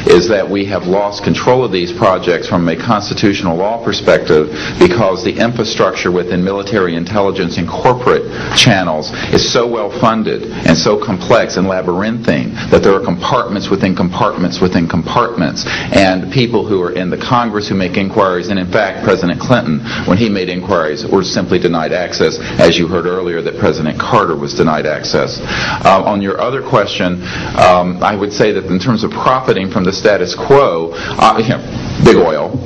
is that we have lost control of these projects from a constitutional law perspective because the infrastructure within military intelligence and corporate channels is so well funded and so complex and labyrinthine that there are compartments within compartments within compartments, and people who are in the Congress who make inquiries, and in fact President Clinton, when he made inquiries, were simply denied access, as you heard earlier that President Carter was denied access. On your other question, I would say that in terms of profiting from the status quo, big oil,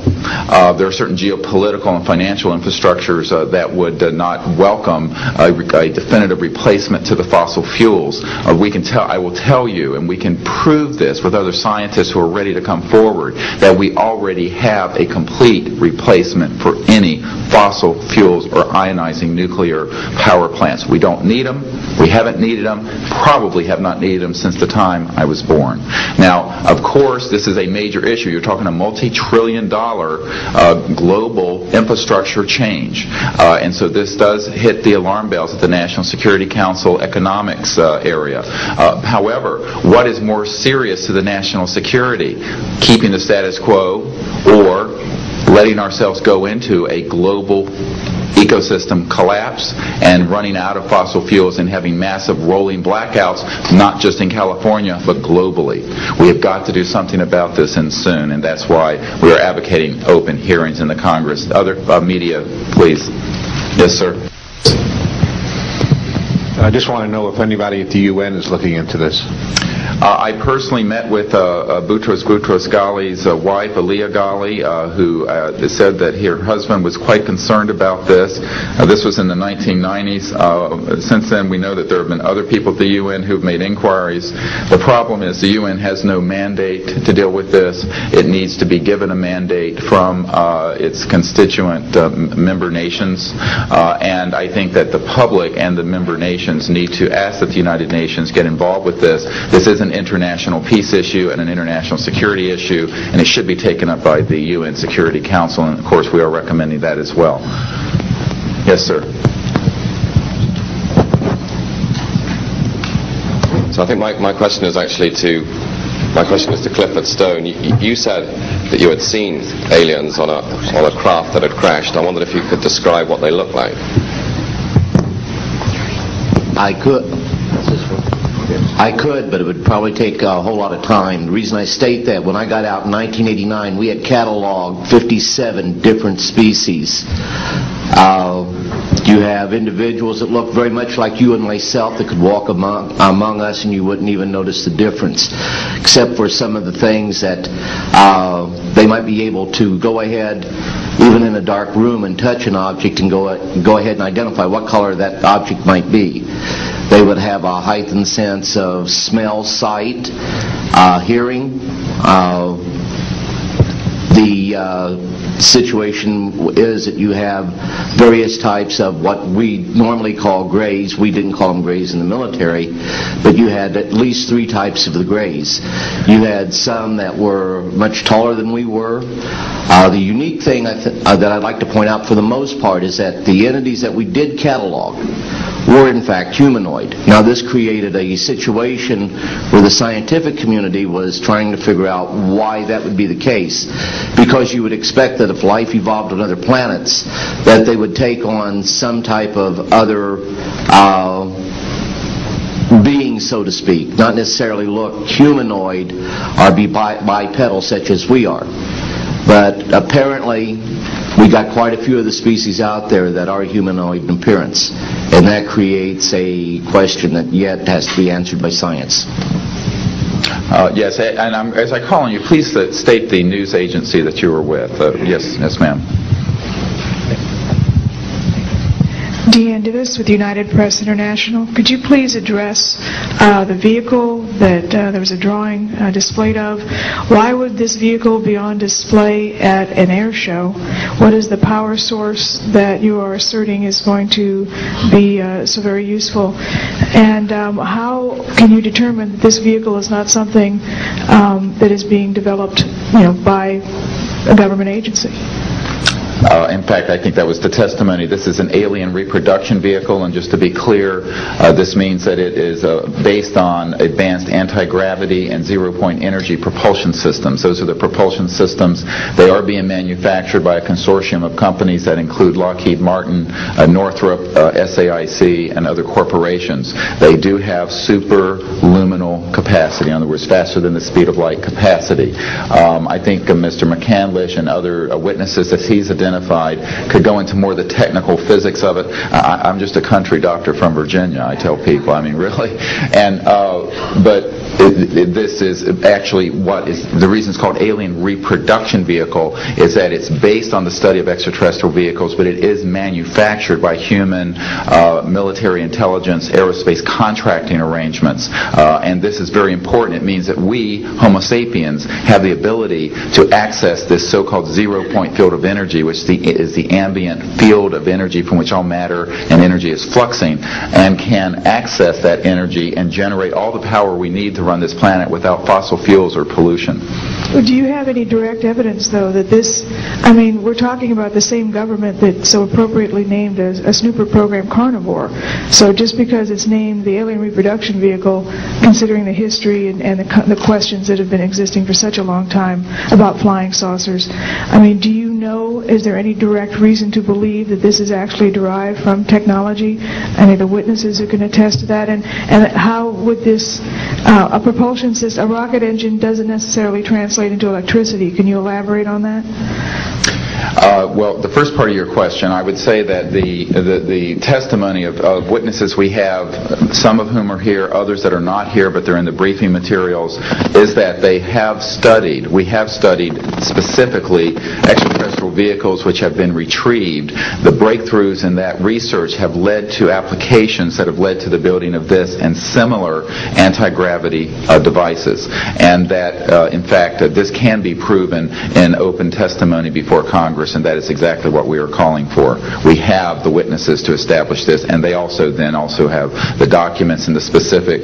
there are certain geopolitical and financial infrastructures that would not welcome a definitive replacement to the fossil fuels. I will tell you, and we can prove this with other scientists who are ready to come forward, that we already have a complete replacement for any fossil fuels or ionizing nuclear power plants. We don't need them. We haven't needed them, probably have not needed them since the time I was born. Now, of course, this is a major issue. You're talking a multi-trillion-dollar global infrastructure change. And so this does hit the alarm bells at the National Security Council economics area. However, what is more serious to the national security? Keeping the status quo or letting ourselves go into a global ecosystem collapse and running out of fossil fuels and having massive rolling blackouts, not just in California, but globally. We have got to do something about this, and soon, and that's why we are advocating open hearings in the Congress. Other media, please. Yes, sir. I just want to know if anybody at the UN is looking into this. I personally met with Boutros Ghali's wife, Aliyah Ghali, who said that her husband was quite concerned about this. This was in the 1990s. Since then, we know that there have been other people at the UN who have made inquiries. The problem is the UN has no mandate to deal with this. It needs to be given a mandate from its constituent member nations. And I think that the public and the member nations need to ask that the United Nations get involved with this. This is an international peace issue and an international security issue, and it should be taken up by the UN Security Council, and of course we are recommending that as well. Yes, sir. So I think my question is actually to Clifford Stone. You said that you had seen aliens on a craft that had crashed. I wondered if you could describe what they looked like. I could, but it would probably take a whole lot of time. The reason I state that, when I got out in 1989, we had cataloged 57 different species. You have individuals that look very much like you and myself that could walk among us and you wouldn't even notice the difference, except for some of the things that they might be able to go ahead, even in a dark room, and touch an object and go ahead and identify what color that object might be. They would have a heightened sense of smell, sight, hearing. The situation is that you have various types of what we normally call grays. We didn't call them grays in the military, but you had at least 3 types of the grays. You had some that were much taller than we were. The unique thing that I'd like to point out for the most part is that the entities that we did catalog were in fact humanoid. Now this created a situation where the scientific community was trying to figure out why that would be the case, because you would expect that if life evolved on other planets that they would take on some type of other being, so to speak, not necessarily look humanoid or be bipedal such as we are. But apparently we got quite a few of the species out there that are humanoid in appearance, and that creates a question that yet has to be answered by science. Yes, and as I call on you, please state the news agency that you were with. Yes, ma'am. Deanne Davis with United Press International. Could you please address the vehicle that there was a drawing displayed of? Why would this vehicle be on display at an air show? What is the power source that you are asserting is going to be so very useful? And how can you determine that this vehicle is not something that is being developed, by a government agency? In fact, I think that was the testimony. This is an alien reproduction vehicle, and just to be clear, this means that it is based on advanced anti-gravity and zero-point energy propulsion systems. Those are the propulsion systems. They are being manufactured by a consortium of companies that include Lockheed Martin, Northrop, SAIC, and other corporations. They do have superluminal capacity, in other words, faster than the speed of light capacity. I think Mr. McCandlish and other witnesses that he's identified could go into more of the technical physics of it. I'm just a country doctor from Virginia, I tell people. I mean, really. And but this is actually what is the reason it's called alien reproduction vehicle is that it's based on the study of extraterrestrial vehicles, but it is manufactured by human military intelligence, aerospace contracting arrangements. And this is very important. It means that we, Homo sapiens, have the ability to access this so-called zero-point field of energy, which is the ambient field of energy from which all matter and energy is fluxing, and can access that energy and generate all the power we need to run this planet without fossil fuels or pollution. Do you have any direct evidence, though, that this, I mean, we're talking about the same government that so appropriately named a snooper program Carnivore. So just because it's named the alien reproduction vehicle, considering the history and the questions that have been existing for such a long time about flying saucers, I mean, do you know, is there any direct reason to believe that this is actually derived from technology? Any of the witnesses who can attest to that? And how would this, a propulsion system, a rocket engine doesn't necessarily translate into electricity. Can you elaborate on that? Well, the first part of your question, I would say that the testimony of witnesses we have, some of whom are here, others that are not here, but they're in the briefing materials, is that we have studied specifically extraterrestrial vehicles which have been retrieved. The breakthroughs in that research have led to applications that have led to the building of this and similar anti-gravity devices. And that, in fact, this can be proven in open testimony before Congress, and that is exactly what we are calling for. We have the witnesses to establish this, and they also have the documents and the specific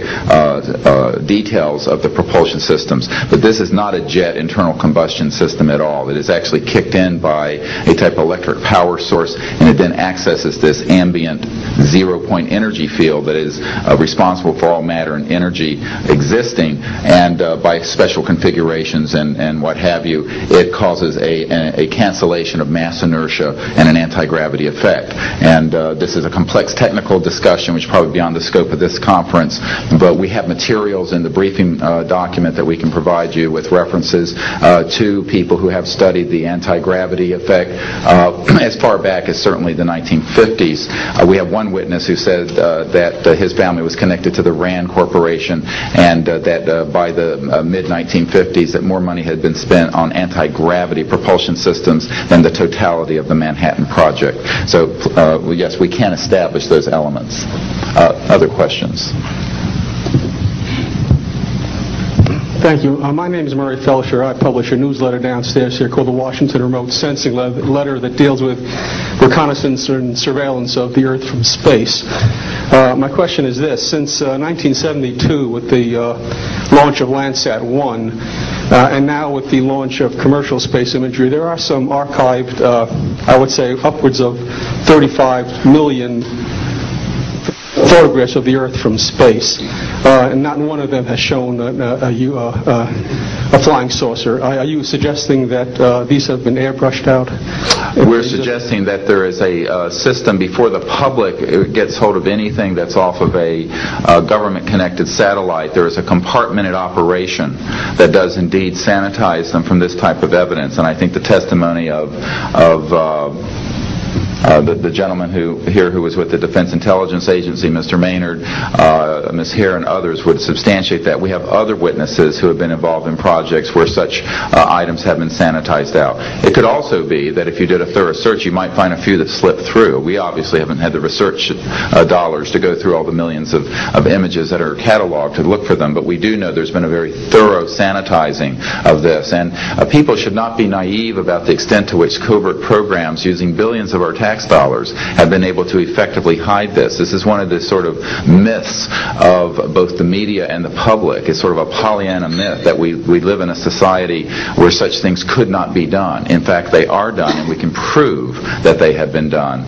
details of the propulsion systems. But this is not a jet internal combustion system at all. It is actually kicked in by a type of electric power source, and it then accesses this ambient zero-point energy field that is responsible for all matter and energy existing, and by special configurations and what have you, it causes a cancellation of mass inertia and an anti-gravity effect. And this is a complex technical discussion which is probably beyond the scope of this conference, but we have materials in the briefing document that we can provide you with references to people who have studied the anti-gravity effect as far back as certainly the 1950s. We have one witness who said that his family was connected to the RAND Corporation, and that by the mid-1950s that more money had been spent on anti-gravity propulsion systems than the totality of the Manhattan Project. So, yes, we can establish those elements. Other questions? Thank you. My name is Murray Felsher. I publish a newsletter downstairs here called the Washington Remote Sensing Letter that deals with reconnaissance and surveillance of the Earth from space. My question is this. Since 1972, with the launch of Landsat 1, and now with the launch of commercial space imagery, there are some archived, I would say, upwards of 35 million photographs of the Earth from space, and not one of them has shown a flying saucer. Are you suggesting that these have been airbrushed out? We're suggesting that there is a system before the public gets hold of anything that's off of a government-connected satellite. There is a compartmented operation that does indeed sanitize them from this type of evidence, and I think the testimony of the gentleman who was with the Defense Intelligence Agency, Mr. Maynard, Ms. Hare, and others would substantiate that. We have other witnesses who have been involved in projects where such items have been sanitized out. It could also be that if you did a thorough search, you might find a few that slipped through. We obviously haven't had the research dollars to go through all the millions of images that are cataloged to look for them, but we do know there's been a very thorough sanitizing of this. And people should not be naive about the extent to which covert programs using billions of our tax dollars have been able to effectively hide this. This is one of the sort of myths of both the media and the public. It's sort of a Pollyanna myth that we live in a society where such things could not be done. In fact, they are done, and we can prove that they have been done.